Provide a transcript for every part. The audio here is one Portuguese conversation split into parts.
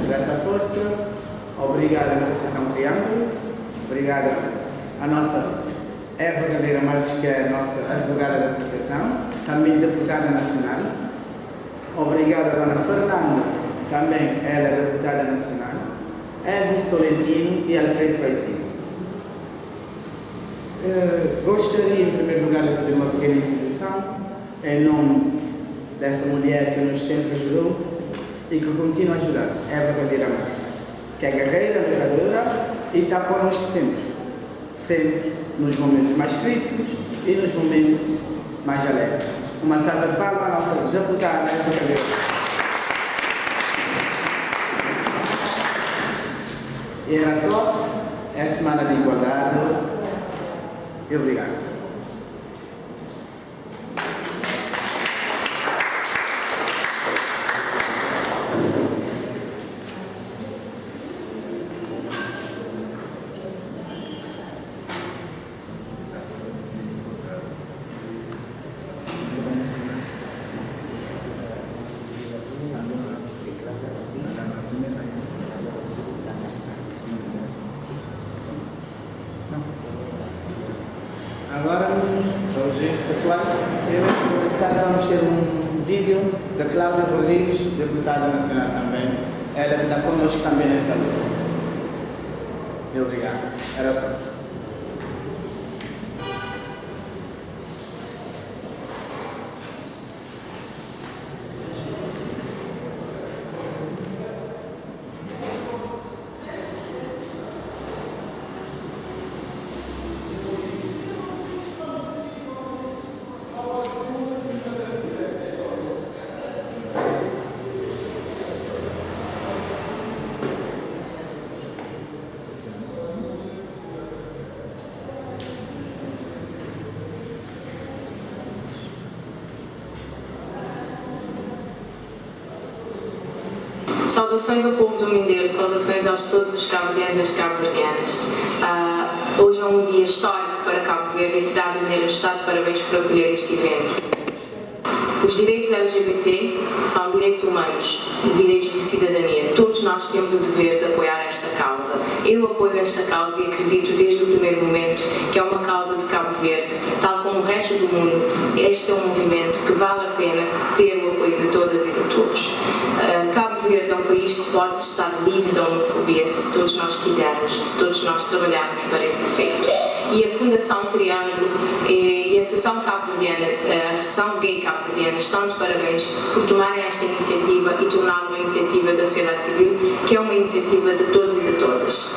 dessa força, obrigado à Associação Triângulo, obrigado à nossa Eva Gadeira Marques, que é a nossa advogada da Associação, também deputada nacional, obrigado à Dona Fernanda, também ela é deputada nacional, Elvis Tolentino e Alfredo Paisino. Gostaria, em primeiro lugar, de fazer uma pequena introdução em nome dessa mulher que nos sempre ajudou e que continua a ajudar, Eva Gadeira Marques, que é guerreira, lutadora e está connosco sempre nos momentos mais críticos e nos momentos mais alegres. Uma salva de palmas à nossa deputada Eva Gadeira. E era só, é a Semana de Igualdade. E obrigado. Agora, pessoal, vamos ter um vídeo da Cláudia Rodrigues, deputada nacional também. Ela está connosco também nessa luta. Obrigado. Era só. Saudações ao povo do Mindelo, saudações a todos os cabo-verdianos e as cabo-verdianas. Hoje é um dia histórico para Cabo Verde e a cidade de Mindelo está de parabéns por acolher este evento. Os direitos LGBT são direitos humanos e direitos de cidadania. Todos nós temos o dever de apoiar esta causa. Eu apoio esta causa e acredito desde o primeiro momento que é uma causa de Cabo Verde, tal como o resto do mundo. Este é um movimento que vale a pena ter o apoio de todas e de todos. Cabo Verde é um país que pode estar livre da homofobia se todos nós quisermos, se todos nós trabalharmos para esse efeito. E a Fundação Triângulo e a Associação Cabo-Verdiana, a Associação Gay Cabo-Verdiana, estão de parabéns por tomarem esta iniciativa e torná-la uma iniciativa da sociedade civil, que é uma iniciativa de todos e de todas.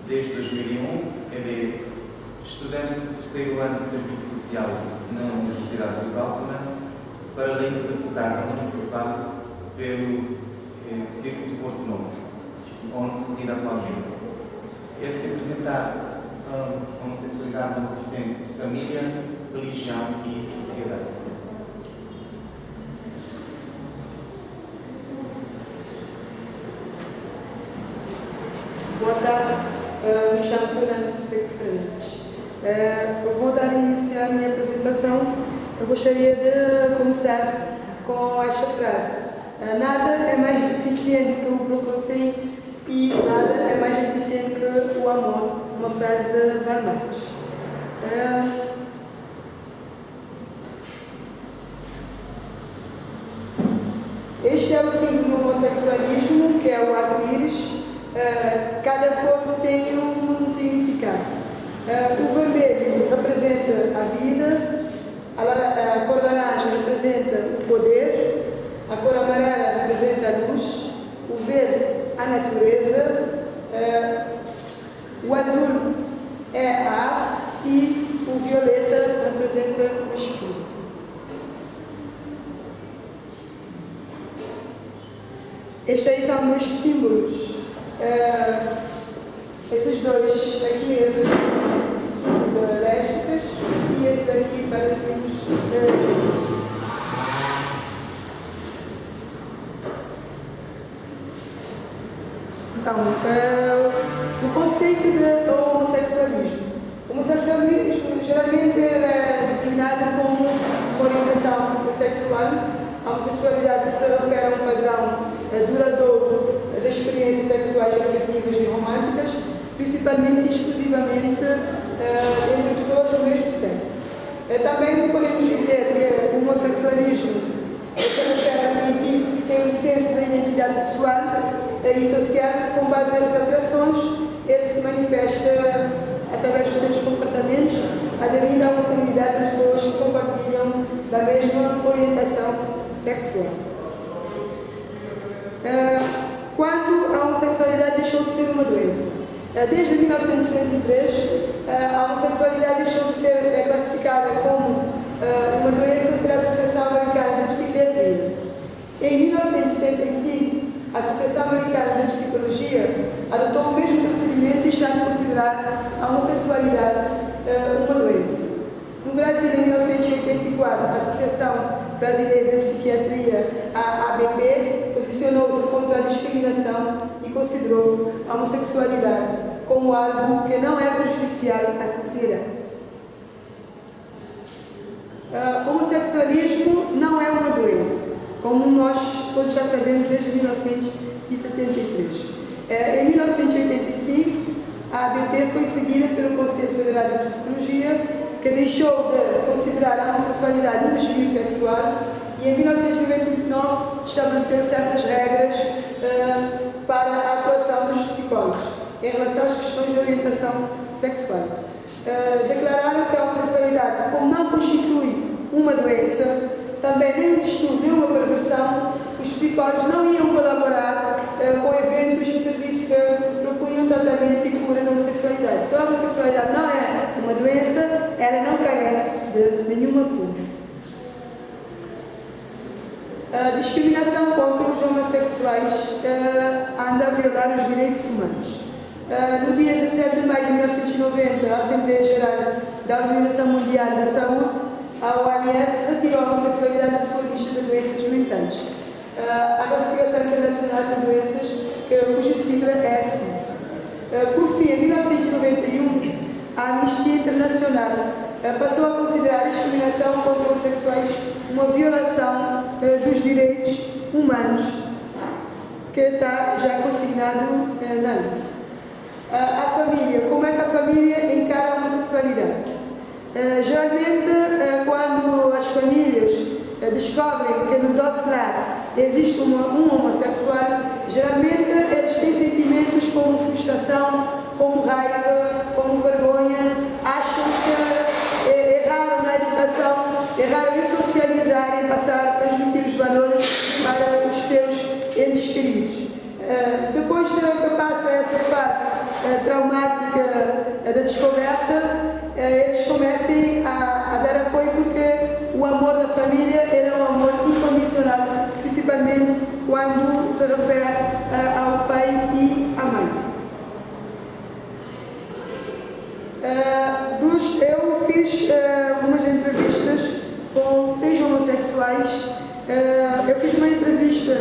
Desde 2001, ele é estudante de terceiro ano de Serviço Social na Universidade de Lusófona, para além de deputado municipal pelo Círculo de Porto Novo, onde reside atualmente. Ele tem apresentado a homossexualidade nas referências de família, religião e sociedade. Boa me chamo Fernando Fonseca Fernandes. Eu vou dar início à minha apresentação. Eu gostaria de começar com esta frase. Nada é mais eficiente que o preconceito e nada é mais eficiente que o amor. Uma frase de Karl Marx. Este é o símbolo do homossexualismo, que é o arco-íris. Cada cor tem um significado. O vermelho representa a vida, a cor laranja representa o poder, a cor amarela representa a luz, o verde a natureza, o azul é a arte e o violeta representa o espírito. Estes aí são meus símbolos. Esses dois aqui representam o símbolo de lésbicas e esse daqui para símbolos gays. Então, o conceito de homossexualismo. O homossexualismo geralmente é designado como orientação sexual. A homossexualidade se refere a um padrão duradouro de experiências sexuais afetivas e românticas, principalmente e exclusivamente entre pessoas do mesmo sexo. Também podemos dizer que o homossexualismo se refere a um indivíduo que tem um senso de identidade pessoal e social com base nestas atrações. Ele se manifesta através dos seus comportamentos, aderindo a uma comunidade de pessoas que compartilham da mesma orientação sexual. Quando a homossexualidade deixou de ser uma doença? Desde 1963, a homossexualidade deixou de ser classificada como uma doença pela Associação Americana de Psiquiatria. Em 1975, a Associação Americana de Psicologia adotou o mesmo procedimento, deixando de considerar a homossexualidade uma doença. No Brasil, em 1984, a Associação Brasileira de Psiquiatria, a ABP, posicionou-se contra a discriminação e considerou a homossexualidade como algo que não é prejudicial à sociedade. Homossexualismo não é uma doença, como nós todos já sabemos desde 1973. Em 1985, a ABP foi seguida pelo Conselho Federal de Psicologia, que deixou de considerar a homossexualidade um desvio sexual e em 1999 estabeleceu certas regras para a atuação dos psicólogos em relação às questões de orientação sexual. Declararam que a homossexualidade, como não constitui uma doença, também nem um distúrbio, nem uma perversão, os psicólogos não iam colaborar com eventos e serviços que propunham tratamento e cura da homossexualidade. Se a homossexualidade não é uma doença, ela não carece de nenhuma cura. A discriminação contra os homossexuais anda a violar os direitos humanos. No dia 17 de maio de 1990, a Assembleia Geral da Organização Mundial da Saúde, a OMS, retirou a homossexualidade da sua lista de doenças mentais. A Classificação Internacional de Doenças, cuja sigla é assim. Por fim, em 1991, a Anistia Internacional passou a considerar a discriminação contra homossexuais uma violação dos direitos humanos, que está já consignado na lei. A família, como é que a família encara a homossexualidade? Geralmente, quando as famílias descobrem que no nosso lar existe um homossexual, geralmente eles têm sentimentos como frustração, como raiva, como vergonha, acham que erraram na educação, erraram em socializar e passar a transmitir os valores para os seus entes queridos. Depois que passa essa fase traumática da descoberta, eles comecem a dar apoio porque o amor da família é um amor incondicional, principalmente quando se refere ao pai e à mãe. Eu fiz umas entrevistas com 6 homossexuais. Eu fiz uma entrevista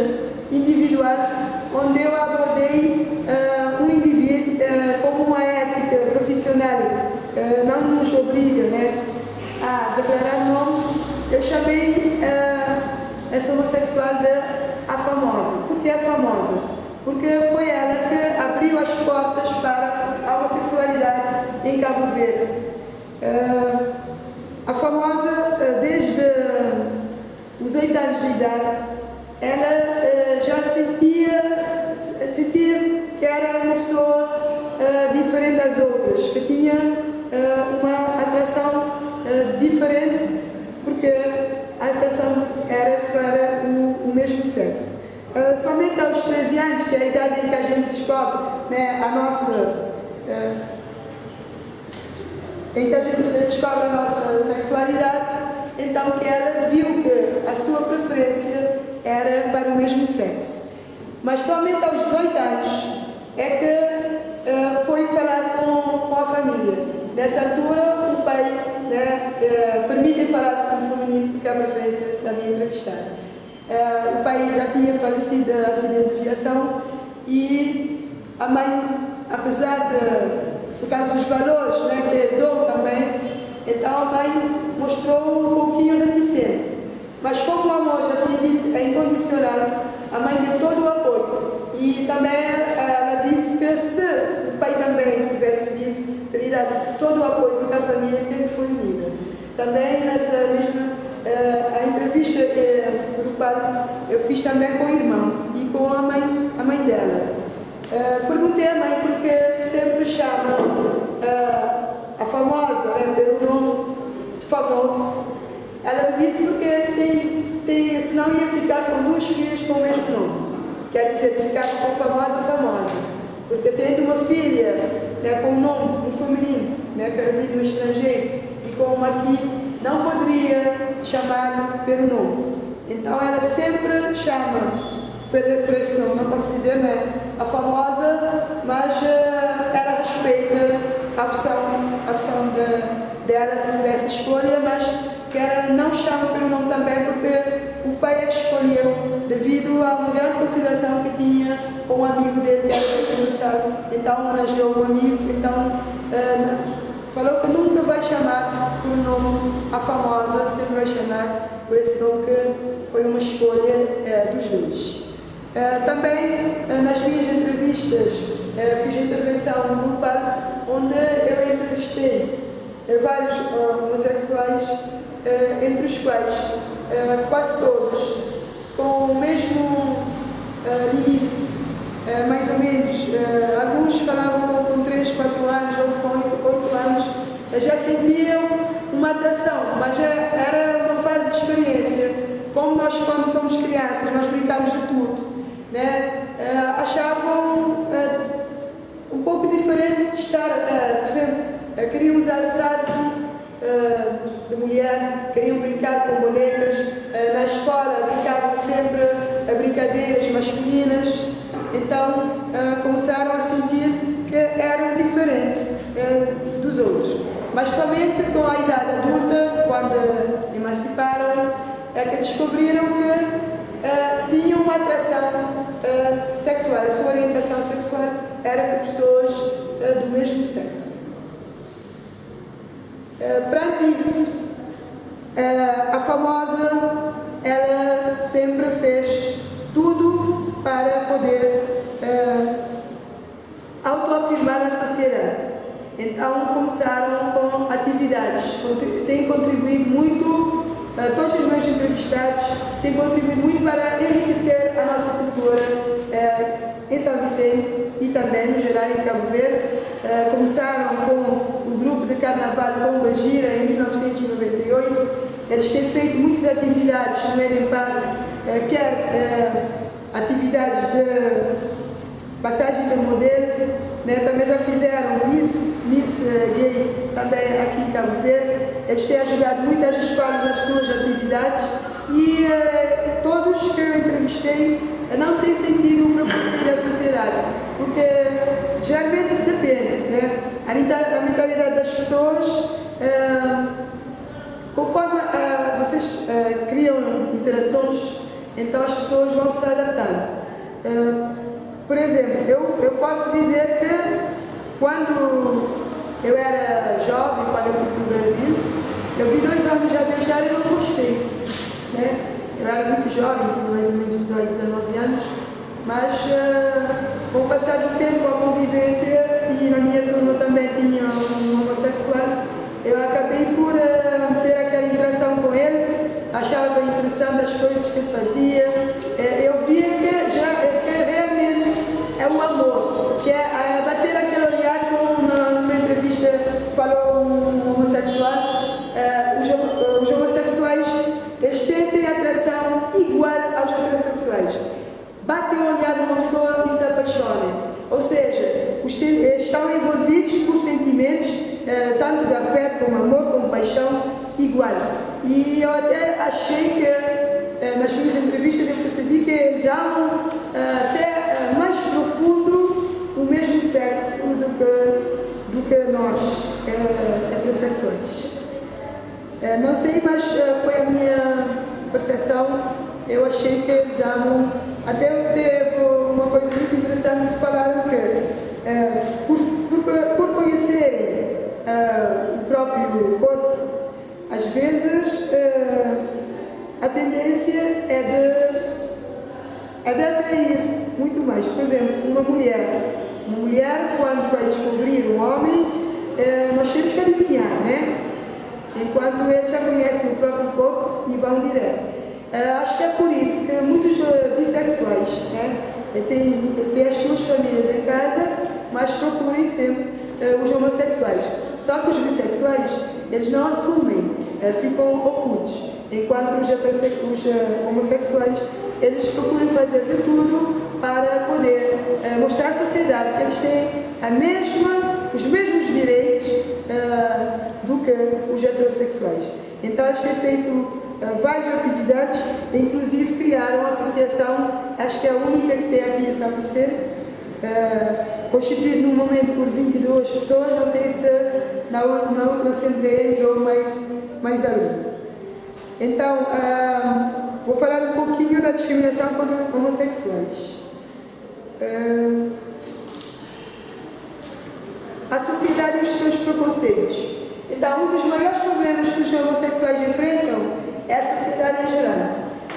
individual onde eu abordei um indivíduo não nos obriga, né, a declarar nome, eu chamei essa homossexual de a famosa. Por que a famosa? Porque foi ela que abriu as portas para a homossexualidade em Cabo Verde. A famosa, desde os 8 anos de idade, ela já sentia que era uma pessoa diferente das outras, que tinha uma atração diferente, porque a atração era para o mesmo sexo. Somente aos 13 anos, que é a idade em que a gente descobre, né, em que a gente descobre a nossa sexualidade, então que ela viu que a sua preferência era para o mesmo sexo. Mas somente aos 18 anos é que foi falar com a família. Nessa altura, o pai, né, permite falar com o feminino, porque é a preferência da minha entrevistada. O pai já tinha falecido de acidente de viação e a mãe, apesar por causa dos valores, né, que herdou também, então a mãe mostrou um pouquinho reticente. Mas como o amor já tinha dito, é incondicional, a mãe deu todo o apoio. E também ela disse que se o pai também tivesse vivo, teria dado todo o apoio, porque a família sempre foi unida. Também nessa mesma a entrevista grupal eu fiz também com o irmão e com a mãe dela. Perguntei à mãe porque sempre chama a famosa, né, pelo nome de famoso. Ela me disse porque senão ia ficar com 2 filhos com o mesmo nome. Quer dizer, ficar com famosa. Porque tendo uma filha, né, com um nome um feminino, né, que reside no estrangeiro, e com uma aqui, não poderia chamar pelo nome. Então ela sempre chama por esse nome, não posso dizer, né, a famosa, mas ela respeita a opção dela dessa escolha, mas que ela não chama pelo nome também, porque o pai é que escolheu devido a uma grande consideração que tinha com um amigo dele, que era conversado. Então homenageou o amigo, então falou que nunca vai chamar por nome a famosa, sempre vai chamar por esse nome que foi uma escolha dos dois. Também nas minhas entrevistas fiz intervenção no grupal, onde eu entrevistei vários homossexuais, entre os quais quase todos com o mesmo limite, mais ou menos. Alguns falavam com 3, 4 anos, outros com 8 anos, já sentiam uma atração, mas era uma fase de experiência. Como nós, quando somos crianças, nós brincamos de tudo, né? Achavam um pouco diferente de estar, por exemplo, queriam usar o saco de mulher, queriam brincar com bonecas, na escola brincavam sempre a brincadeiras masculinas, então começaram a sentir que eram diferentes dos outros. Mas somente com a idade adulta, quando emanciparam, é que descobriram que tinham uma atração sexual, a sua orientação sexual era por pessoas do mesmo sexo. Perante isso, a famosa, ela sempre fez tudo para poder autoafirmar na sociedade. Então começaram com atividades, têm contribuído muito, todos os meus entrevistados têm contribuído muito para enriquecer a nossa cultura em São Vicente e também no geral em Cabo Verde. Começaram com o grupo de carnaval Pomba Gira em 1998. Eles têm feito muitas atividades no Éden Parque, quer atividades de passagem de modelo, né? Também já fizeram Miss Gay também aqui em Cabo Verde. Eles têm ajudado muitas escolas nas suas atividades e todos que eu entrevistei não têm sentido um preconceito da sociedade, porque geralmente depende, né? A mentalidade das pessoas, conforme vocês criam interações, então as pessoas vão se adaptando. Por exemplo, eu posso dizer que quando eu era jovem, quando eu fui para o Brasil, eu vi 2 homens já beijar e não gostei. Né? Eu era muito jovem, tinha mais ou menos 18, 19 anos, mas com o passar do tempo, a convivência, e na minha turma também tinha um homossexual, eu acabei por ter aquela interação com ele, achava interessante as coisas que ele fazia, eu via que realmente é o amor, que é bater aquele olhar, como numa entrevista falou um homossexual, os homossexuais, eles sentem atração igual aos heterossexuais. Batem o olhar numa pessoa e se apaixonam. Ou seja, estão envolvidos por sentimentos, tanto de afeto como amor, como paixão, igual. E eu até achei que, nas minhas entrevistas, eu percebi que eles amam até mais profundo o mesmo sexo do que nós, heterossexuais. Não sei, mas foi a minha percepção. Eu achei que eles amam. Até teve uma coisa muito interessante que falaram que, por conhecerem o próprio corpo, às vezes a tendência é de atrair muito mais. Por exemplo, uma mulher quando vai descobrir um homem, nós temos que adivinhar, né? Enquanto eles já conhecem o próprio corpo e vão direto. Acho que é por isso que muitos bissexuais, né, têm as suas famílias em casa, mas procurem sempre os homossexuais. Só que os bissexuais, eles não assumem, ficam ocultos. Enquanto os homossexuais, eles procuram fazer de tudo para poder mostrar à sociedade que eles têm os mesmos direitos do que os heterossexuais. Então, eles têm feito várias atividades, inclusive criaram uma associação, acho que é a única que tem aqui em São Vicente, constituída no momento por 22 pessoas, não sei se na última Assembleia entrou mais aluno. Então, vou falar um pouquinho da discriminação contra homossexuais. A sociedade e os seus preconceitos. Então, um dos maiores problemas que os homossexuais enfrentam é a sociedade em geral.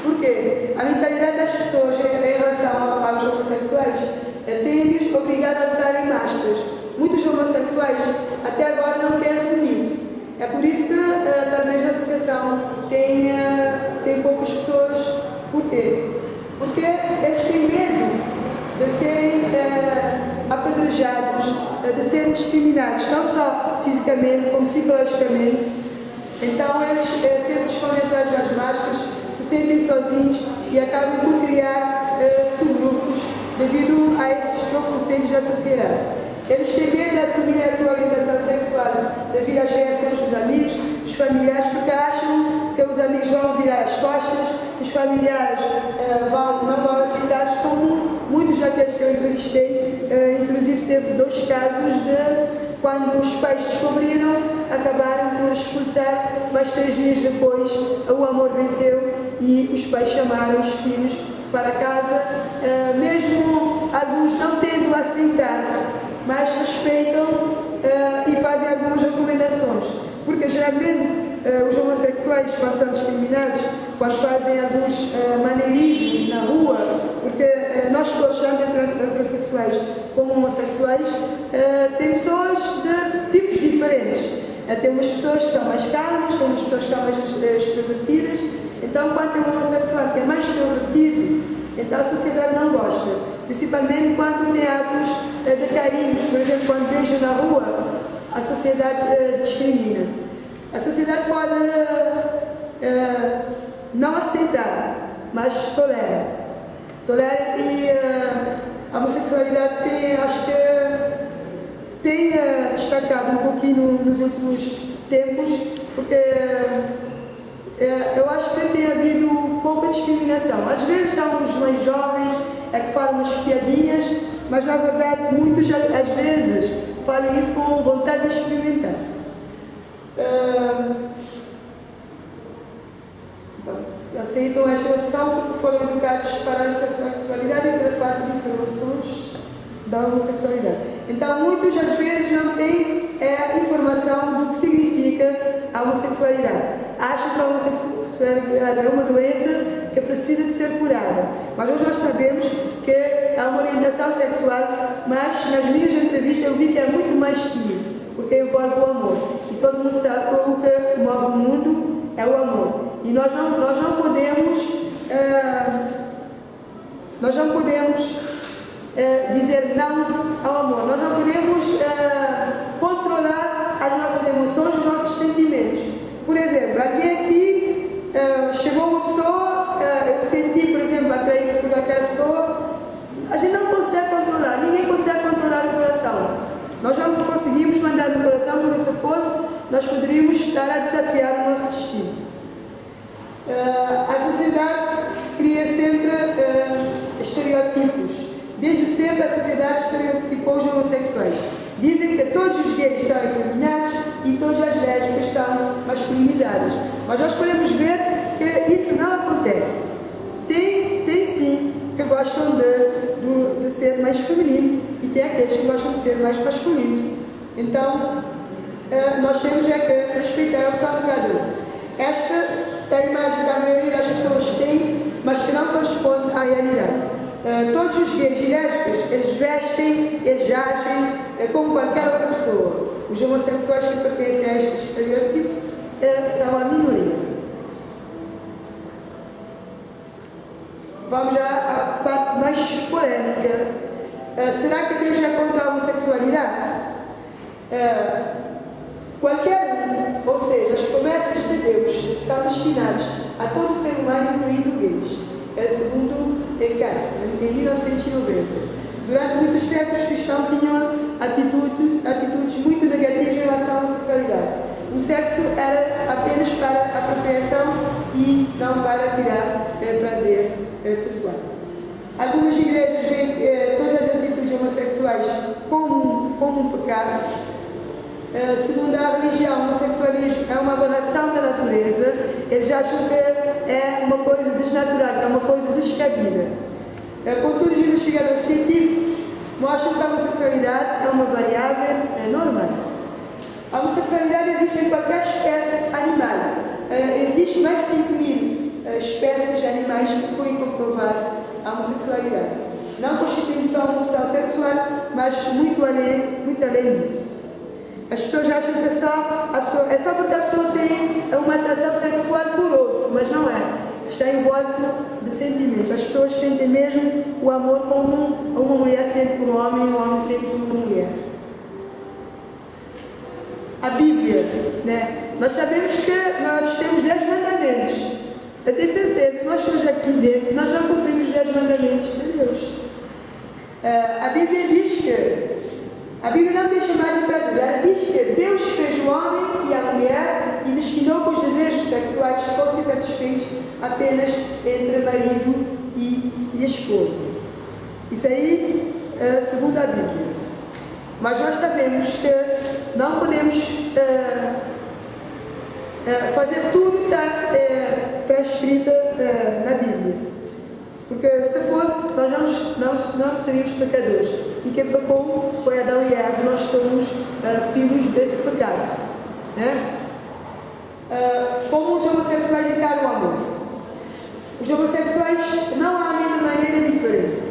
Por quê? A mentalidade das pessoas em relação aos homossexuais tem-lhes obrigado a usarem máscaras. Muitos homossexuais até agora não têm assumido. É por isso que talvez a associação tem poucas pessoas. Por quê? Porque eles têm medo de serem apedrejados, de serem discriminados, não só fisicamente, como psicologicamente. Então eles sempre escondem atrás das máscaras, se sentem sozinhos e acabam por criar subgrupos devido a esses preconceitos da sociedade. Eles têm medo de assumir a sua orientação sexual devido às reações dos amigos, dos familiares, porque acham que os amigos vão virar as costas, os familiares não vão aceitar, como muitos daqueles que eu entrevistei, inclusive teve 2 casos de quando os pais descobriram, acabaram por expulsar, mas 3 dias depois o amor venceu e os pais chamaram os filhos para casa, mesmo alguns não tendo aceitado, mas respeitam e fazem algumas recomendações, porque geralmente os homossexuais, quando são discriminados, quando fazem alguns maneirismos na rua, porque nós todos, tanto heterossexuais como homossexuais, tem pessoas de tipos diferentes. Temos pessoas que são mais calmas, temos pessoas que são mais extrovertidas. Então, quando tem um homossexual que é mais extrovertido, então a sociedade não gosta. Principalmente quando tem atos de carinhos, por exemplo, quando beijam na rua, a sociedade discrimina. A sociedade pode não aceitar, mas tolera e a homossexualidade tem destacado um pouquinho nos últimos tempos, porque eu acho que tem havido pouca discriminação. Às vezes são os mais jovens que falam umas piadinhas, mas na verdade muitos às vezes falam isso com vontade de experimentar. Então, aceitam esta opção porque foram educados para a intersexualidade e para a falta de informações da homossexualidade. Então, muitos às vezes não têm informação do que significa a homossexualidade. Acham que a homossexualidade é uma doença que precisa de ser curada. Mas hoje nós sabemos que é uma orientação sexual, mas nas minhas entrevistas eu vi que é muito mais que isso, porque envolve o amor. E todo mundo sabe que o que move o mundo é o amor. E nós não podemos dizer não ao amor. Nós não podemos controlar as nossas emoções, os nossos sentimentos. Por exemplo, alguém aqui chegou uma pessoa, eu senti, por exemplo, atraída por aquela pessoa, a gente não consegue controlar, ninguém consegue controlar o coração. Nós não conseguimos mandar no coração, porque se fosse, nós poderíamos estar a desafiar o nosso destino. A sociedade cria sempre estereótipos. Desde sempre a sociedade estereotipou os homossexuais. Dizem que todos os gays são efeminados e todas as lésbicas são masculinizadas. Mas nós podemos ver que isso não acontece. Tem sim que gostam de ser mais feminino e tem aqueles que gostam de ser mais masculino. Então, nós temos que respeitar a opção de cada um. Esta é a imagem que a maioria das pessoas tem, mas que não corresponde à realidade. Todos os gays e lésbicas, eles vestem, eles agem como qualquer outra pessoa. Os homossexuais que pertencem a este estereótipo são a minoria. Vamos à parte mais polêmica. Será que Deus é contra a homossexualidade? Qualquer um, ou seja, as promessas de Deus são destinadas a todo ser humano, incluindo gays, segundo Encastre, em 1990. Durante muitos séculos, os cristãos tinham atitudes muito negativas em relação à homossexualidade. O sexo era apenas para a procriação e não para tirar prazer pessoal. Algumas igrejas veem todas as atitudes homossexuais como um pecado. Segundo a religião, o homossexualismo é uma aberração da natureza. Eles acham que é uma coisa desnatural, é uma coisa descabida. Contudo, os investigadores científicos mostram que a homossexualidade é uma variável normal. A homossexualidade existe em qualquer espécie animal. Existe mais de 5.000 espécies de animais que foi comprovada a homossexualidade. Não constituindo só uma opção sexual, mas muito além disso. As pessoas acham que é só porque a pessoa tem uma atração sexual por outro, mas não é. Está envolto de sentimentos. As pessoas sentem mesmo o amor como uma mulher sente por um homem e um homem sente por uma mulher. A Bíblia, né? Nós sabemos que nós temos 10 mandamentos. Eu tenho certeza que nós estamos aqui dentro, nós não cumprimos os 10 mandamentos de Deus. A Bíblia diz que a Bíblia não deixa mais de perder. Ela diz que Deus fez o homem e a mulher e destinou que os desejos sexuais fossem satisfeitos apenas entre marido e esposa. Isso aí, segundo a Bíblia. Mas nós sabemos que não podemos fazer tudo que está escrito na Bíblia. Porque se fosse, nós não seríamos pecadores. E quem pecou foi Adão e Eva, nós somos filhos desse pecado. Né? Como os homossexuais encaram o amor? Os homossexuais não amam de maneira diferente.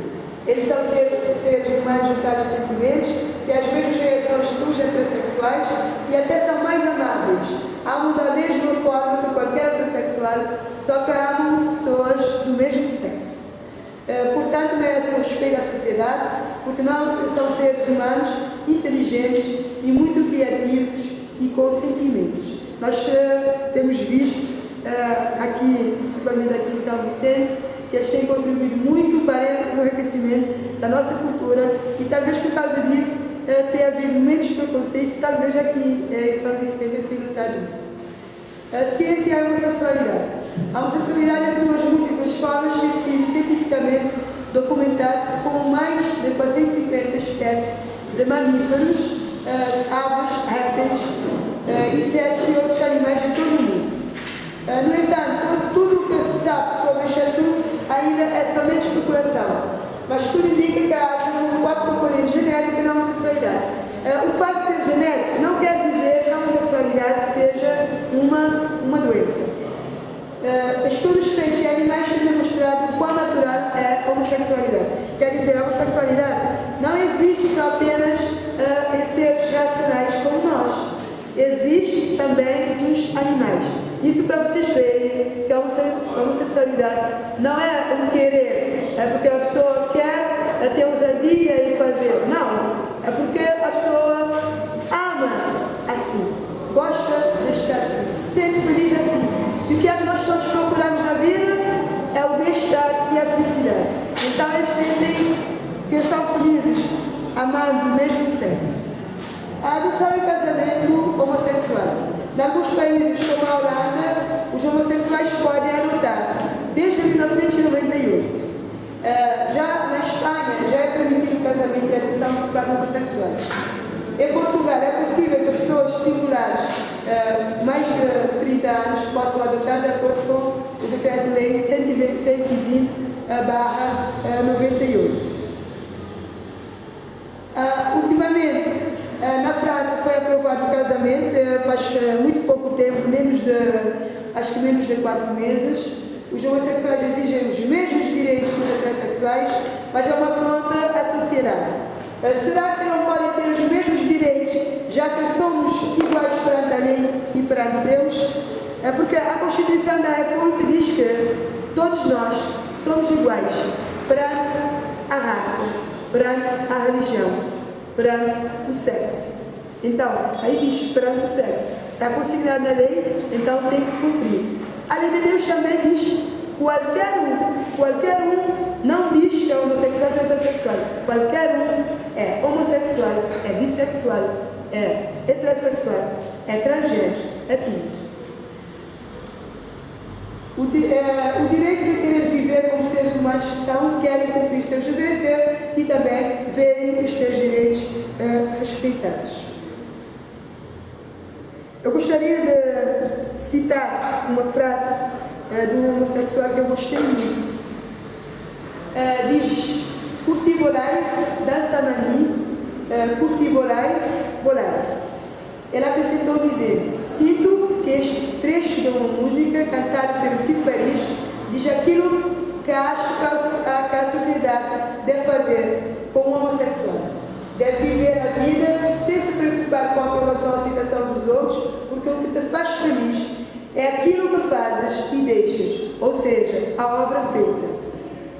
Eles são seres humanos dotados de sentimentos, que às vezes reações que os heterossexuais e até são mais amáveis. Amam da mesma forma que qualquer heterossexual, só que amam pessoas do mesmo sexo. Portanto, merecem respeito à sociedade, porque não são seres humanos inteligentes e muito criativos e com sentimentos. Nós temos visto aqui, principalmente aqui em São Vicente, que eles têm contribuído muito para o enriquecimento da nossa cultura e talvez por causa disso tenha havido menos preconceito, talvez aqui em São Vicente eu tenha notado isso. A ciência e a homossexualidade. A homossexualidade, em suas múltiplas formas, tem sido cientificamente documentado com mais de 450 espécies de mamíferos, aves, répteis, insetos e outros animais de todo o mundo. No entanto, tudo o que se sabe sobre este assunto ainda é somente especulação, mas tudo indica que há um forte componente O facto de ser genético não quer dizer que a homossexualidade seja uma doença. Estudos feitos em animais têm demonstrado o quão natural é a homossexualidade. Quer dizer, a homossexualidade não existe só apenas em seres racionais como nós. Existe também nos animais. Isso para vocês verem que a homossexualidade não é um querer, é porque a pessoa quer ter ousadia em fazer. Não, é porque a pessoa ama assim, gosta de estar assim, se sente feliz assim. E o que é que nós todos procuramos na vida? É o bem-estar e a felicidade. Então eles sentem que são felizes, amando o mesmo sexo. A adoção e casamento homossexual. Em alguns países, como a Holanda, os homossexuais podem adotar desde 1998. Já na Espanha, já é permitido o casamento e a adoção por parte homossexuais. Em Portugal, é possível que pessoas singulares mais de 30 anos possam adotar de acordo com o Decreto-Lei 120/98. Ultimamente, na França foi aprovado o casamento, faz muito pouco tempo, acho que menos de 4 meses. Os homossexuais exigem os mesmos direitos que os heterossexuais, mas é uma afronta à sociedade. Será que não podem ter os mesmos direitos, já que somos iguais perante a lei e perante Deus? É porque a Constituição da República diz que todos nós somos iguais perante a raça, perante a religião, perante o sexo. Então, aí diz perante o sexo. Está consignado na lei, então tem que cumprir. A lei de Deus também diz qualquer um, não diz se é homossexual ou heterossexual. Qualquer um é homossexual, é bissexual, é heterossexual, é transgênero, é tudo. O direito de querer viver como seres humanos que são, querem cumprir seus deveres e também verem os seus direitos respeitados. Eu gostaria de citar uma frase de um homossexual que eu gostei muito. Diz: curti bolai, dança mani, curti bolai, bolai. Ela acrescentou dizendo: sinto que este trecho de uma música cantada pelo Tito Paris diz aquilo que acho que a sociedade deve fazer com o homossexual. Deve viver a vida sem se preocupar com a aprovação ou aceitação dos outros, porque o que te faz feliz é aquilo que fazes e deixas, ou seja, a obra feita,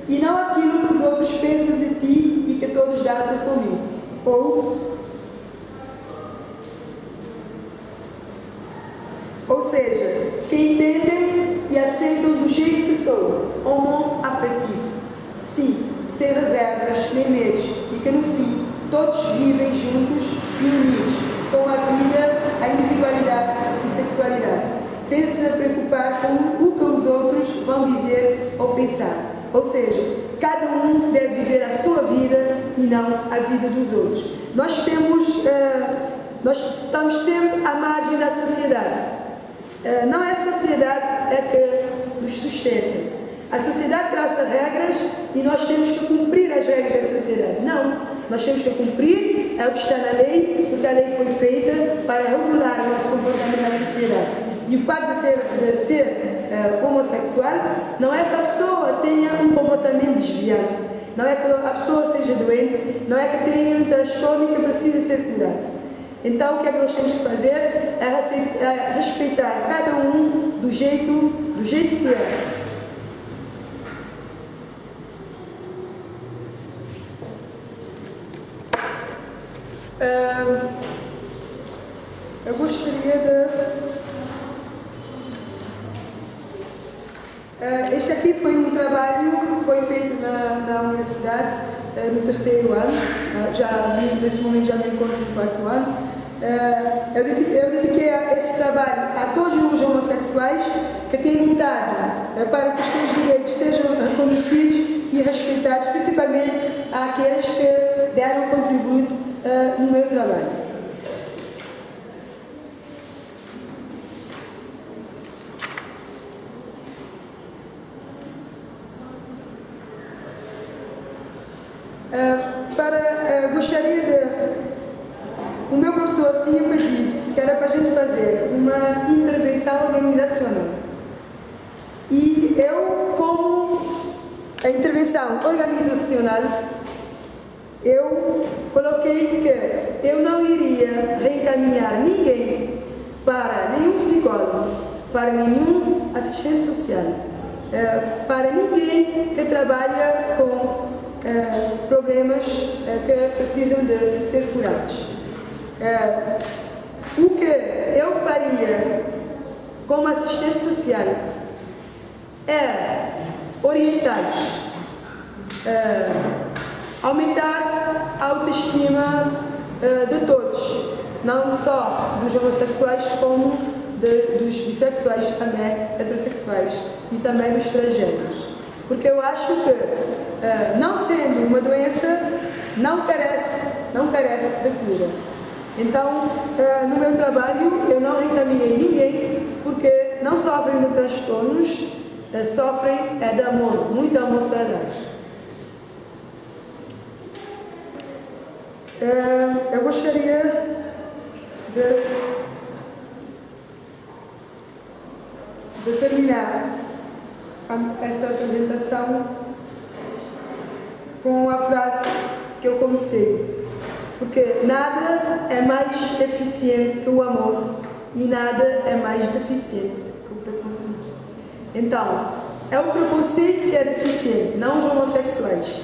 e não aquilo que os outros pensam de ti e que todos dançam comigo. Ou seja, que entendem e aceitam do jeito que sou, homoafetivo. Sim, sem reservas nem medos, e que no fim todos vivem juntos e unidos, com a vida, a individualidade e sexualidade, sem se preocupar com o que os outros vão dizer ou pensar. Ou seja, cada um deve viver a sua vida e não a vida dos outros. Nós estamos sempre à margem da sociedade. Não é a sociedade que nos sustenta. A sociedade traça regras e nós temos que cumprir as regras da sociedade. Não. Nós temos que cumprir o que está na lei, porque a lei foi feita para regular o nosso comportamento na sociedade. E o facto de ser homossexual não é que a pessoa tenha um comportamento desviante, não é que a pessoa seja doente, não é que tenha um transtorno que precisa ser curado. Então, o que é que nós temos que fazer é respeitar cada um do jeito que é. Eu gostaria de... Este aqui foi um trabalho que foi feito na universidade, no 3º ano, nesse momento já me encontro no 4º ano. Eu dediquei esse trabalho a todos os homossexuais que têm lutado para que os seus direitos sejam reconhecidos e respeitados, principalmente àqueles que deram contributo no meu trabalho. Gostaria professor tinha pedido que era para a gente fazer uma intervenção organizacional. E eu, como a intervenção organizacional, eu coloquei que eu não iria reencaminhar ninguém para nenhum psicólogo, para nenhum assistente social, para ninguém que trabalha com problemas que precisam de ser curados. O que eu faria como assistente social é orientar-los, aumentar a autoestima de todos, não só dos homossexuais, como dos bissexuais, também heterossexuais e também dos transgêneros. Porque eu acho que, não sendo uma doença, não carece de cura. Então, no meu trabalho, eu não encaminhei ninguém, porque não sofrem de transtornos, sofrem de amor, muito amor para dar. Eu gostaria de terminar essa apresentação com a frase que eu comecei, porque nada é mais eficiente que o amor e nada é mais deficiente que o preconceito. Então, é o preconceito que é deficiente, não os homossexuais.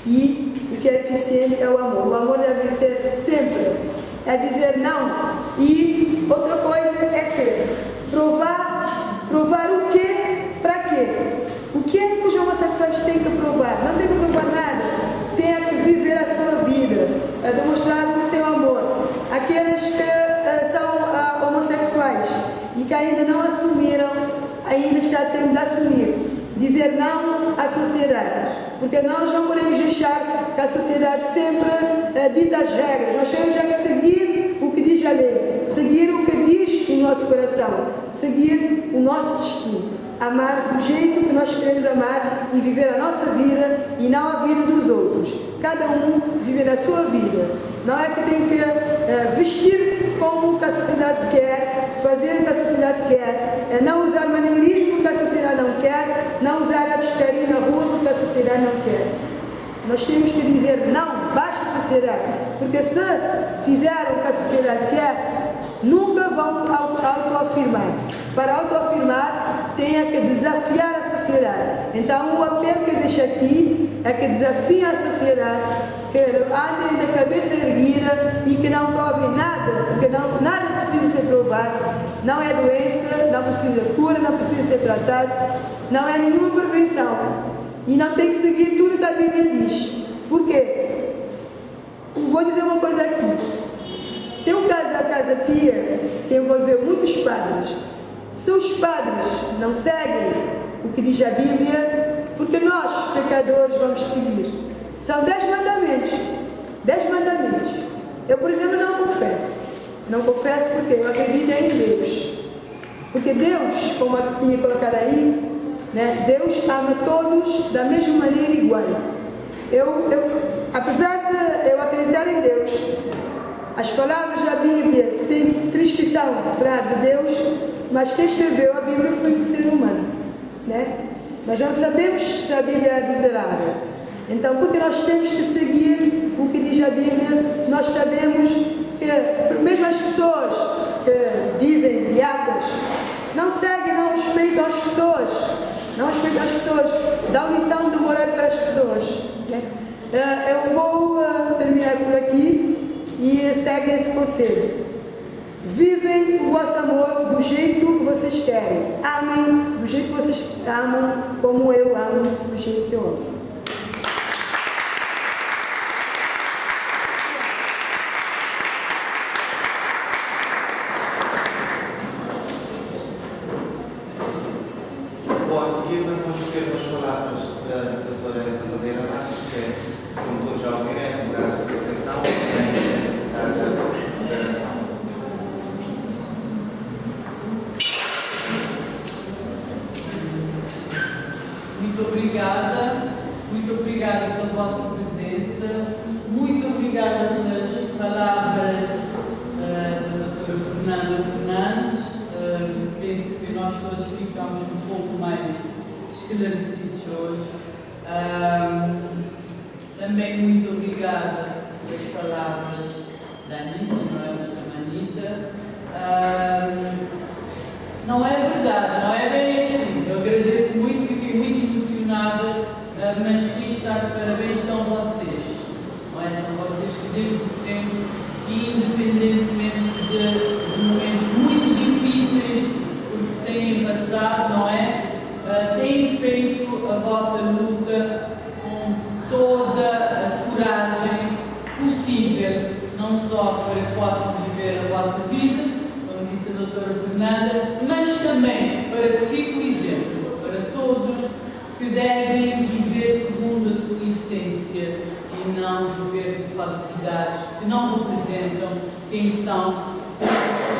E o que é eficiente é o amor. O amor deve vencer sempre. É dizer não. E outra coisa é que provar o quê? Para quê? O que é que os homossexuais têm que provar? Não têm que provar nada. Têm que viver a sua vida, a demonstrar o seu amor. Aqueles que são homossexuais e que ainda não assumiram, ainda já têm de assumir. Dizer não à sociedade, porque nós não podemos deixar que a sociedade sempre dita as regras. Nós temos já que seguir o que diz a lei, seguir o que diz o nosso coração, seguir o nosso destino, amar do jeito que nós queremos amar e viver a nossa vida e não a vida dos outros. Cada um viver a sua vida. Não é que tem que vestir como que a sociedade quer, fazer o que a sociedade quer, não usar maneirismo que a sociedade não quer, não usar a descaria na rua porque a sociedade não quer. Nós temos que dizer não, basta a sociedade, porque se fizeram o que a sociedade quer, nunca vão autoafirmar. Para autoafirmar, tem que desafiar a sociedade. Então, o apelo que eu deixo aqui é que desafiem a sociedade, que andem de cabeça erguida e que não provem nada, porque nada precisa ser provado. Não é doença, não precisa cura, não precisa ser tratado, não é nenhuma prevenção. E não tem que seguir tudo que a Bíblia diz. Por quê? Vou dizer uma coisa aqui. Tem um caso da Casa Pia que envolveu muitos padres. Se os padres não seguem o que diz a Bíblia, porque nós, pecadores, vamos seguir. São 10 mandamentos. 10 mandamentos. Eu, por exemplo, não confesso. Não confesso porque eu acredito em Deus. Porque Deus, como eu tinha colocado aí, né, Deus ama todos da mesma maneira igual. Apesar de eu acreditar em Deus, as palavras da Bíblia têm transcrição de Deus, mas quem escreveu a Bíblia foi um ser humano, né? Nós não sabemos se a Bíblia é adulterada. Então, porque nós temos que seguir o que diz a Bíblia, se nós sabemos que, mesmo as pessoas que dizem diabos, não seguem, não respeitam as pessoas, dão lição de moral para as pessoas, né? Eu vou terminar por aqui e seguem esse conselho. Vivem o vosso amor do jeito que vocês querem. Amem do jeito que vocês amam, como eu amo do jeito que eu amo. Bom, a seguir vamos ter umas palavras da doutora Madeira Marques, que é, como todos já ouviram, é advogada da Associação e da Federação. Muito obrigada. estamos um pouco mais esclarecidos hoje. Também muito obrigada pelas palavras da Anitta, não é? Da Anitta. Não é verdade, não é bem assim. Eu agradeço muito, fiquei muito emocionada, mas quem está de parabéns são vocês. Não é? São vocês que desde sempre, independentemente de momentos muito difíceis que têm passado, não é? Têm feito a vossa luta com toda a coragem possível, não só para que possam viver a vossa vida, como disse a doutora Fernanda, mas também para que fique o exemplo para todos que devem viver segundo a sua essência e não viver de falsidades que não representam quem são, como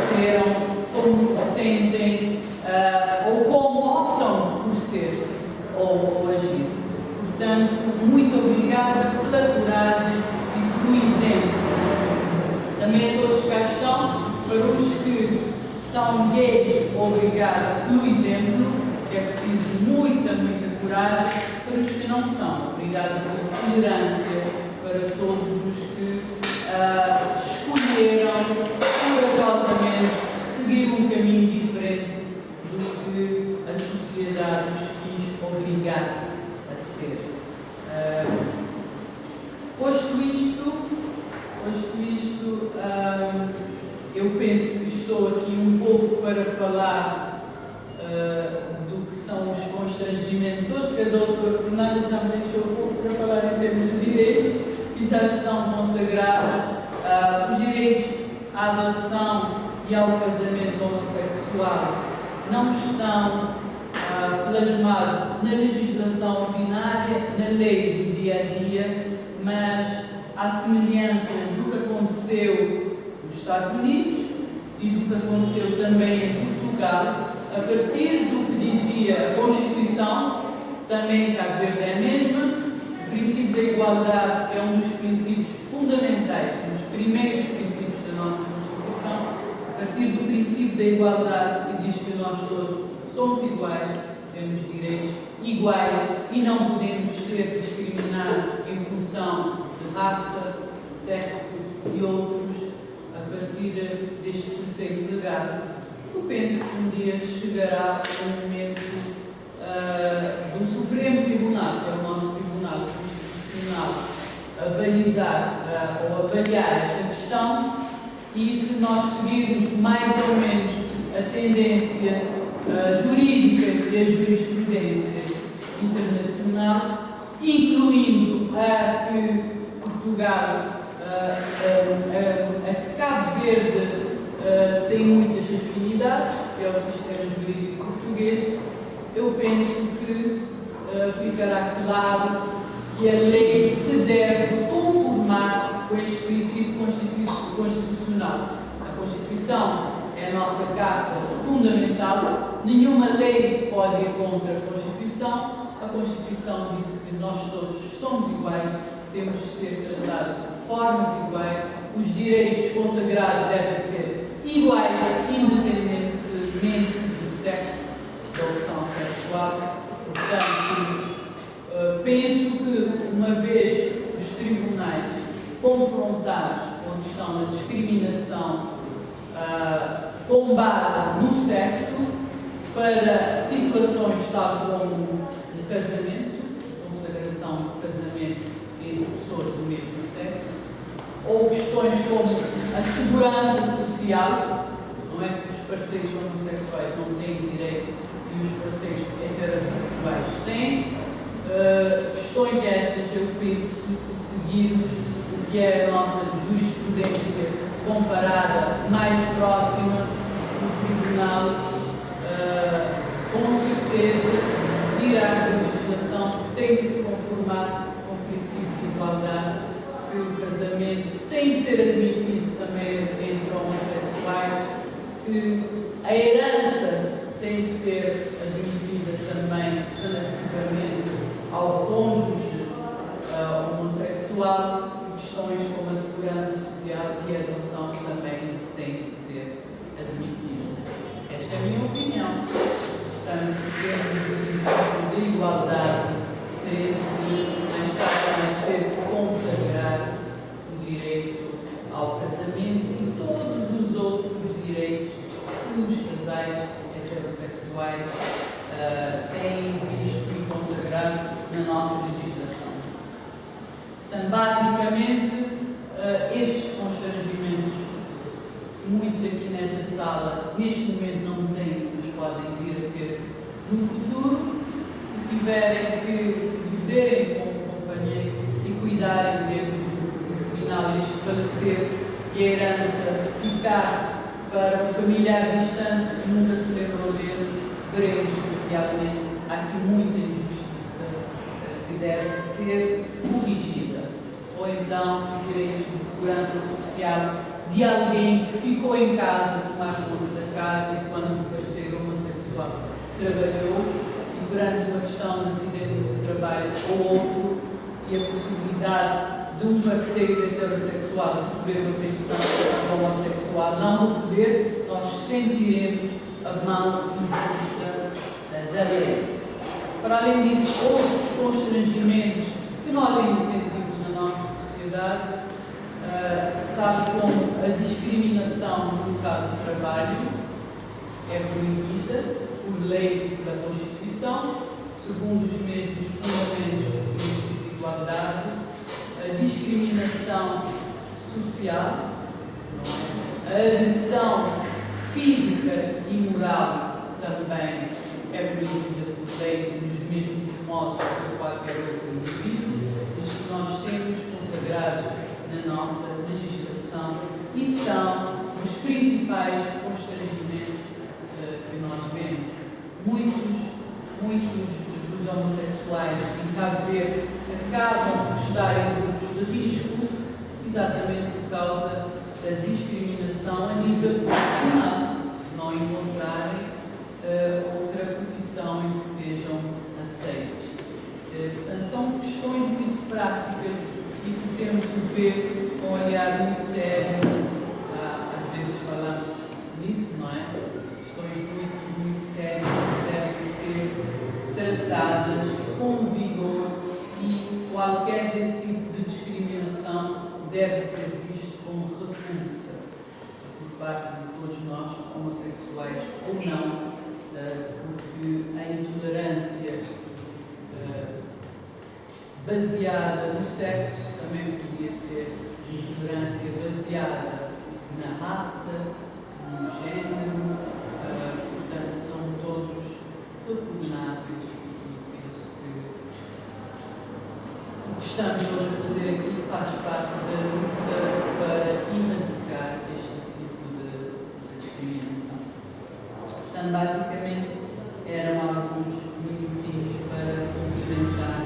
serão, como se sentem ou como optam por ser ou agir. Portanto, muito obrigada pela coragem e pelo exemplo. Também a todos que cá estão, para os que são gays, obrigada pelo exemplo, que é preciso muita coragem. Para os que não são, obrigada pela tolerância, para todos os que escolheram corajosamente seguir um caminho diferente do que a sociedade os quis obrigar a ser. Posto isto, eu penso que estou aqui um pouco para falar do que são os constrangimentos. Hoje que a doutora Fernanda já me deixou um pouco para falar em termos de direitos que já estão consagrados. Os direitos à adoção e ao casamento homossexual não estão plasmados na legislação ordinária, na lei do dia a dia, mas à semelhança do que aconteceu nos Estados Unidos e do que aconteceu também em Portugal, a partir do que dizia a Constituição, também em Cabo Verde é a mesma, o princípio da igualdade, que é um dos princípios fundamentais, um dos primeiros princípios da nossa Constituição, a partir do princípio da igualdade, que diz que nós todos somos iguais, temos direitos iguais e não podemos ser discriminados em função de raça, sexo e outros, a partir deste preceito legado. Eu penso que um dia chegará o momento do Supremo Tribunal, que é o nosso Tribunal Constitucional, avaliar esta questão, e se nós seguirmos mais ou menos a tendência jurídica e a jurisprudência internacional, incluindo a que Portugal, a que Cabo Verde tem muitas afinidades, que é o sistema jurídico português, eu penso que ficará claro que a lei se deve conformar com este princípio constitucional. A Constituição é a nossa carta fundamental, nenhuma lei pode ir contra a Constituição. A Constituição disse que nós todos somos iguais, temos de ser tratados de formas iguais, os direitos consagrados devem ser iguais, independentemente do sexo, da opção sexual. Portanto, penso que, uma vez os tribunais confrontados com a questão da discriminação com base no sexo, para situações tal como o casamento, consagração do casamento entre pessoas do mesmo sexo, ou questões como a segurança social, não é que os parceiros homossexuais não têm direito e os parceiros heterossexuais têm. Questões estas, eu penso que, se seguirmos o que é a nossa jurisprudência comparada mais próxima do Tribunal, com certeza dirá que a legislação tem de se conformar com o princípio de igualdade, que o casamento tem de ser admitido também entre homossexuais, que a herança tem de ser admitida também relativamente ao cônjuge homossexual, questões como a segurança social e a adoção também têm de ser admitidas. Esta é a minha opinião. Portanto, casais heterossexuais têm visto e consagrado na nossa legislação. Portanto, basicamente, estes constrangimentos, muitos aqui nesta sala, neste momento não têm, mas podem vir a ter no futuro, se viverem com o companheiro e cuidarem dele, no final este falecer e a herança ficar para um familiar distante e nunca se lembrou dele, veremos que realmente há aqui muita injustiça que deve ser corrigida. Ou então direitos de segurança social de alguém que ficou em casa, tomar conta da casa enquanto o parceiro homossexual trabalhou e perante uma questão de acidente de trabalho ou outro e a possibilidade de um parceiro heterossexual receber uma pensão homossexual não receber, nós sentiremos a mão injusta da lei. Para além disso, outros constrangimentos que nós ainda sentimos na nossa sociedade, tal como a discriminação no local de trabalho, é proibida por lei da Constituição, segundo os mesmos fundamentos do princípio de igualdade, a discriminação social, a agressão física e moral também é proibida por lei nos mesmos modos que qualquer outro indivíduo, os que nós temos consagrados na nossa legislação e são os principais constrangimentos que nós vemos. Muitos dos homossexuais em Cabo Verde acabam por estar em grupos de risco exatamente por causa da discriminação a nível profissional, não encontrarem outra profissão em que sejam aceitos. Portanto, são questões muito práticas e que temos de ver com um olhar muito sério. Às vezes falamos nisso, não é? Questões muito sérias que devem ser tratadas com vigor e qualquer desse tipo de discriminação deve ser visto como repulsa por parte de todos nós, homossexuais ou não, porque a intolerância baseada no sexo também podia ser intolerância baseada na raça, no género, portanto são todos repugnáveis e penso que o que estamos hoje a fazer aqui faz parte da luta para erradicar este tipo de discriminação. Portanto, basicamente eram alguns minutinhos para complementar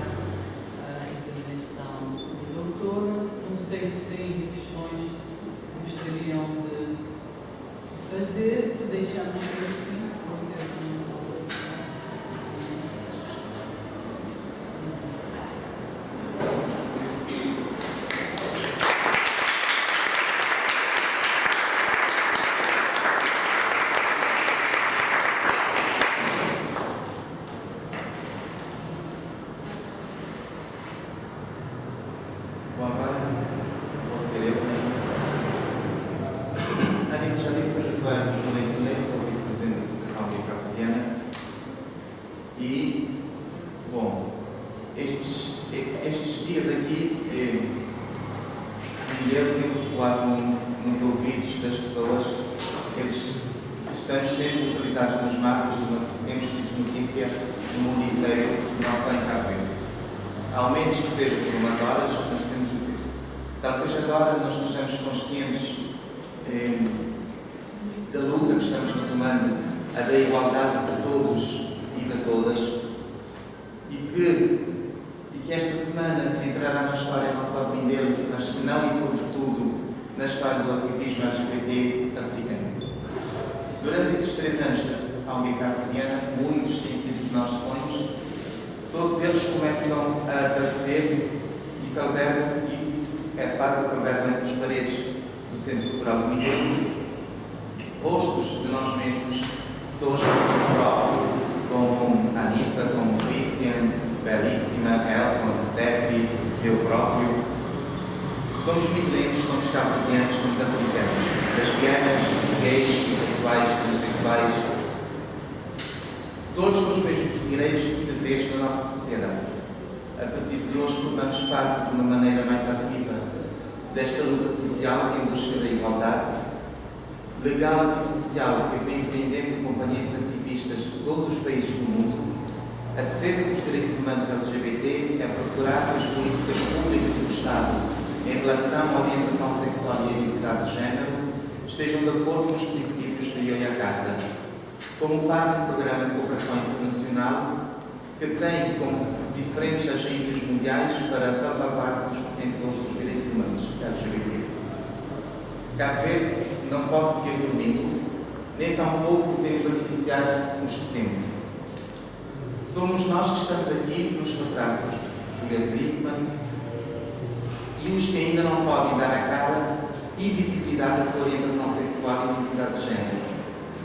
a intervenção do doutor. Não sei se têm questões que gostariam de fazer, se deixamos por aqui. Bom, agora vou ser eu. A Anitta já disse, mas eu sou João Leite Leite, sou vice-presidente da Associação Gay Cabo-Verdiana. E, bom, estes dias aqui, eu tenho ressoado nos ouvidos das pessoas. Eles estamos sempre localizados nos mapas e temos tido notícia no mundo inteiro, não só em Cabo Verde. Ao menos que seja por umas horas, nós temos de dizer. Talvez agora nós estejamos conscientes da luta que estamos retomando, a da igualdade de todos e de todas, e que esta semana entrará na história não só do Mindelo, mas se não e sobretudo na história do ativismo LGBT africano. Durante esses 3 anos da Associação Gay Cabo-Verdiana, muitos têm sido os nossos sonhos. Todos eles começam a aparecer e calbergam, e é facto que calbergam essas paredes do Centro Cultural do Mindelo, rostos de nós mesmos, pessoas como o próprio, como a Anitta, como o Christian, Belíssima, Elton, Steffi, eu próprio. Somos migrantes, somos cabo-verdianos, somos africanos, lesbianas, gays, bissexuais, transexuais, todos com os mesmos direitos e deveres na nossa sociedade. A partir de hoje, formamos parte de uma maneira mais ativa desta luta social em busca da igualdade, legal e social, que vem empreendendo companheiros ativistas de todos os países do mundo. A defesa dos direitos humanos LGBT é procurar que as políticas públicas do Estado em relação à orientação sexual e à identidade de género estejam de acordo com os princípios da IOIA Carta, como parte do programa de cooperação internacional que tem como diferentes agências mundiais para a salvaguarda dos defensores dos direitos humanos LGBT. Cabo Verde não pode seguir dormindo, nem tampouco tem de beneficiar uns de sempre. Somos nós que estamos aqui nos retratos de Juliette Bickman e os que ainda não podem dar a cara e visibilidade à sua orientação sexual e identidade de géneros,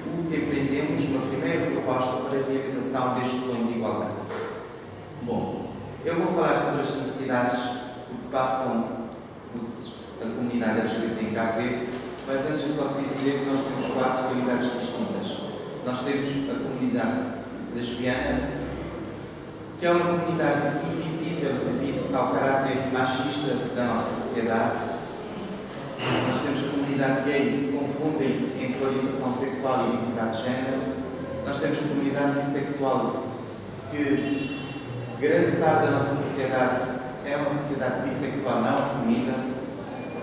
o que empreendemos uma primeira proposta para a realização deste sonho de igualdade. Bom, eu vou falar sobre as necessidades que passam a comunidade LGBT em Cabo Verde, mas antes eu só queria dizer que nós temos 4 realidades distintas. Nós temos a comunidade lesbiana, que é uma comunidade invisível devido ao caráter machista da nossa sociedade. Nós temos a comunidade gay, que confundem entre orientação sexual e identidade de género. Nós temos a comunidade bissexual, que grande parte da nossa sociedade é uma sociedade bissexual não assumida.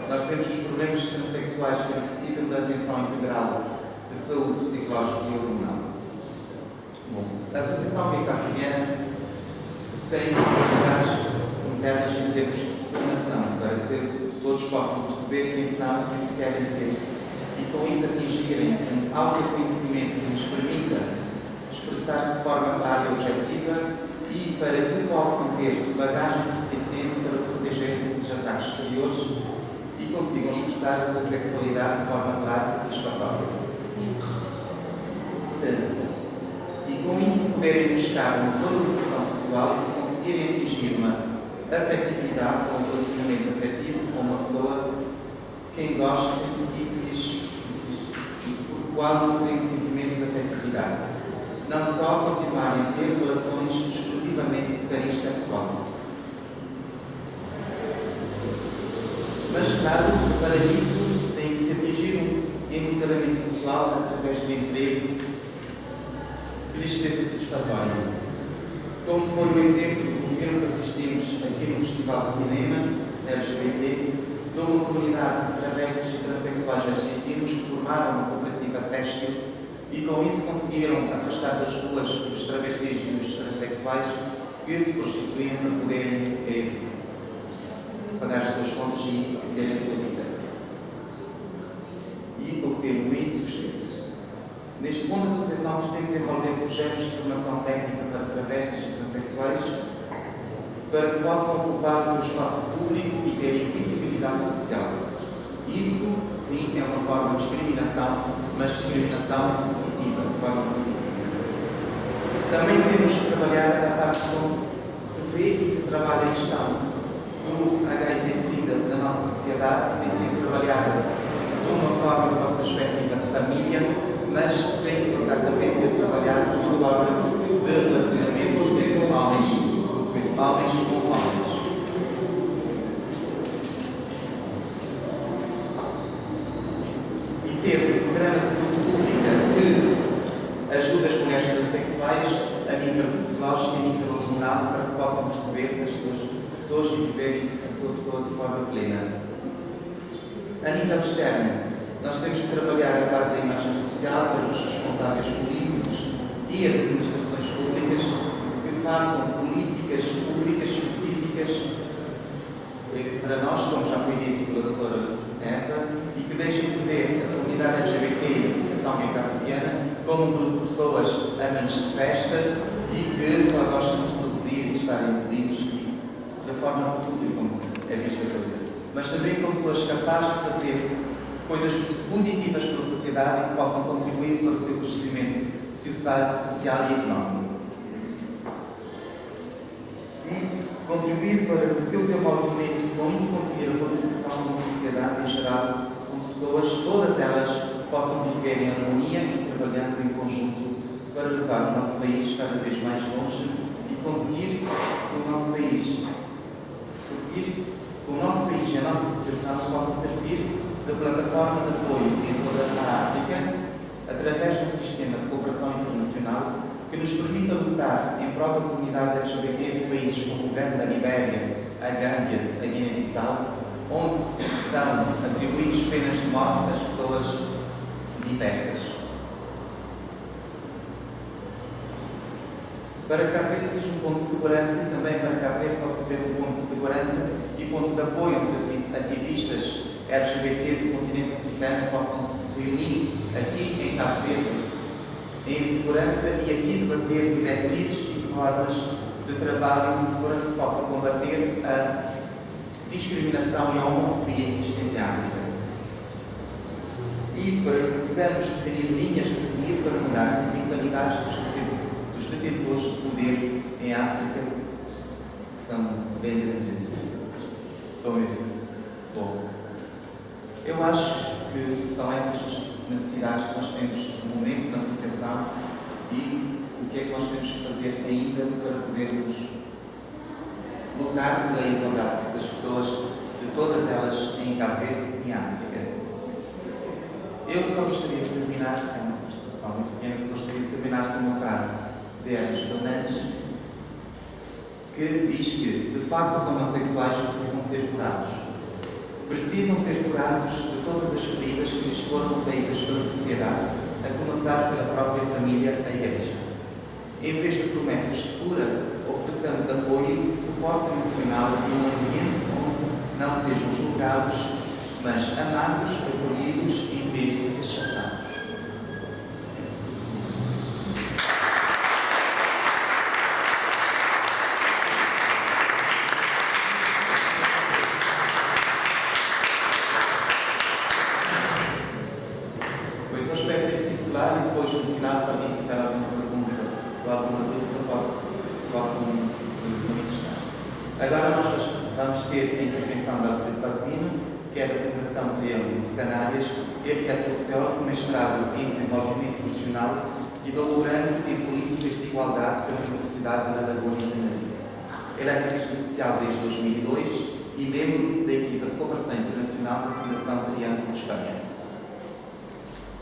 Nós temos os problemas transexuais que necessitam da atenção integral de saúde psicológica e hormonal. Bom, a Associação Gay Cabo-Verdiana tem necessidades internas em termos de formação, para que todos possam perceber quem são e o que querem ser, e com isso atingirem um autoconhecimento que lhes permita expressar-se de forma clara e objetiva e para que possam ter bagagem suficiente para protegerem-se dos ataques exteriores e consigam expressar a sua sexualidade de forma clara e satisfatória. E com isso poderem buscar uma valorização pessoal e conseguirem atingir uma afetividade ou um relacionamento afetivo com uma pessoa de quem gostam e por qual não têm um sentimento de afetividade. Não só continuarem a ter relações exclusivamente de cariz sexual. Mas, claro, para isso tem que se atingir um empoderamento social através do emprego que lhes seja satisfatório. Como foi o exemplo do filme que assistimos aqui no Festival de Cinema LGBT, de uma comunidade de travestis e transexuais argentinos que formaram uma cooperativa têxtil e com isso conseguiram afastar das ruas os travestis e os transexuais que se prostituíam para poderem pagar as suas contas e terem a sua vida e obter um meio de sustento. Neste ponto, a Associação pretende desenvolver projetos de formação técnica para travestis e transexuais para que possam ocupar o seu espaço público e terem visibilidade social. Isso, sim, é uma forma de discriminação, mas discriminação positiva, de forma positiva. Também temos que trabalhar a parte como se vê e se trabalha a questão do HIV-Sida na nossa sociedade, que tem sido trabalhada de uma forma, de uma perspectiva de família, mas tem que passar também a ser trabalhada de uma forma de relacionamentos entre homens com homens. E ter um programa de saúde pública que ajuda as mulheres transexuais a nível psicológico e a nível hormonal para que possam perceber as suas pessoas e viverem a sua pessoa de forma plena. A nível externo, nós temos que trabalhar a parte da imagem social para os responsáveis políticos e as administrações públicas que façam políticas públicas específicas para nós, como já foi dito pela doutora Eva, e que deixem de ver a comunidade LGBT e a Associação Gay Cabo-Verdiana como um grupo de pessoas amantes de festa e que só gostam de produzir e estarem livres e da forma fútil como é vista a coisa. Mas também como pessoas capazes de fazer coisas positivas para a sociedade e que possam contribuir para o seu crescimento social e económico. E contribuir para o seu desenvolvimento e com isso conseguir a valorização de uma sociedade em geral, onde pessoas, todas elas, possam viver em harmonia e trabalhando em conjunto para levar o nosso país cada vez mais longe e conseguir que o nosso país e a nossa associação possam servir de plataforma de apoio em toda a África, através de um sistema de cooperação internacional que nos permita lutar em prol da comunidade LGBT de países como Uganda, a Libéria, a Gâmbia, a Guiné-Bissau, onde são atribuídas penas de morte às pessoas diversas. Para que Cabo Verde seja um ponto de segurança e também para que Cabo Verde possa ser um ponto de segurança e ponto de apoio entre ativistas LGBT do continente africano possam se reunir aqui em Cabo Verde em segurança e aqui debater diretrizes e formas de trabalho para que se possa combater a discriminação e a homofobia existente em África. E para que possamos definir linhas a seguir para mudar mentalidades dos detentores de poder em África, que são bem grandes. Bom, eu acho que são essas as necessidades que nós temos no momento na associação e o que é que nós temos que fazer ainda para podermos lutar pela igualdade das pessoas, de todas elas em Cabo Verde e em África. Eu só gostaria de terminar, é uma apresentação muito pequena, só gostaria de terminar com uma frase de Hermes Fernandes, que diz que, de facto, os homossexuais precisam ser curados. Precisam ser curados de todas as feridas que lhes foram feitas pela sociedade, a começar pela própria família, a Igreja. Em vez de promessas de cura, ofereçamos apoio, suporte emocional e um ambiente onde não sejam julgados, mas amados, acolhidos, em vez de rechaçados. Pois eu espero ter sido claro e depois no final, se alguém tiver alguma pergunta ou alguma dúvida, posso se manifestar. Agora nós vamos ter a intervenção de Alfredo Pazmino, que é da Fundação Triângulo de Canárias, ele que é sociólogo, mestrado em Desenvolvimento Regional e doutorando em Políticas de Igualdade pela Universidade de La Laguna de Tenerife. Ele é ativista social desde 2002 e membro da equipa de cooperação internacional da Fundação Triângulo de Espanha.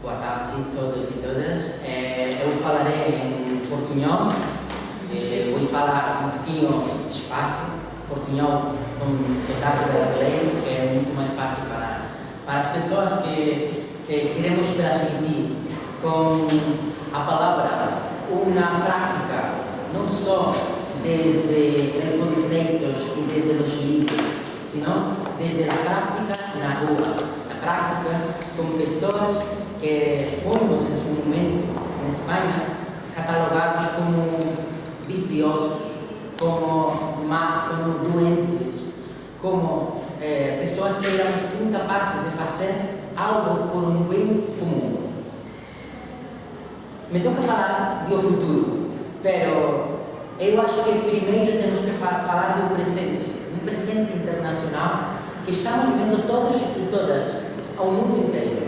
Boa tarde a todos e todas. Eu falarei em portunhol. Vou falar um pouquinho despacio, portunhol com sotaque brasileiro, que é muito mais fácil para as pessoas que queremos transmitir com a palavra uma prática, não só desde conceitos e desde os livros, senão desde a prática na rua, a prática com pessoas que fomos em seu momento em Espanha catalogados como viciosos, como doentes, como pessoas que éramos incapazes de fazer algo por um bem comum. Me toca falar do futuro, pero eu acho que primeiro temos que falar do presente, um presente internacional que estamos vivendo todos e todas ao mundo inteiro.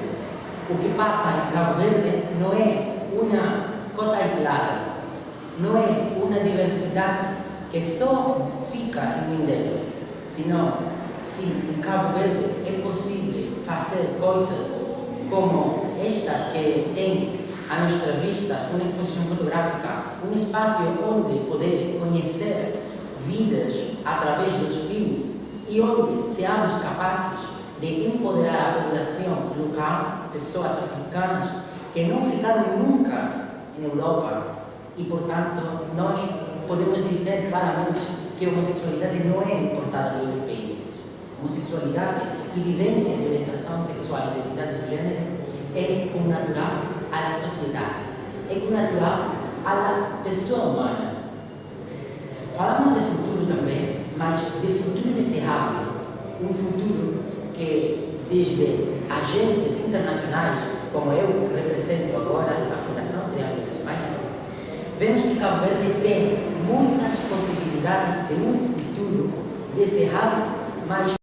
O que passa em Cabo Verde não é uma coisa isolada, não é uma diversidade que só fica em Mindelo, senão se em Cabo Verde é possível fazer coisas como estas que tem à nossa vista, uma exposição fotográfica, um espaço onde poder conhecer vidas através dos filmes e onde seamos capazes de empoderar a população local, pessoas africanas que não ficaram nunca em Europa e, portanto, nós podemos dizer claramente que a homossexualidade não é importada de outros países. Homossexualidade e vivência de orientação sexual e identidade de gênero é como natural à sociedade, é como natural à pessoa humana. Falamos de futuro também, mas de futuro desejável, um futuro que desde agentes internacionais, como eu represento agora a Fundação Triângulo de Espanha, vemos que Cabo Verde tem muitas possibilidades de um futuro desejável, mas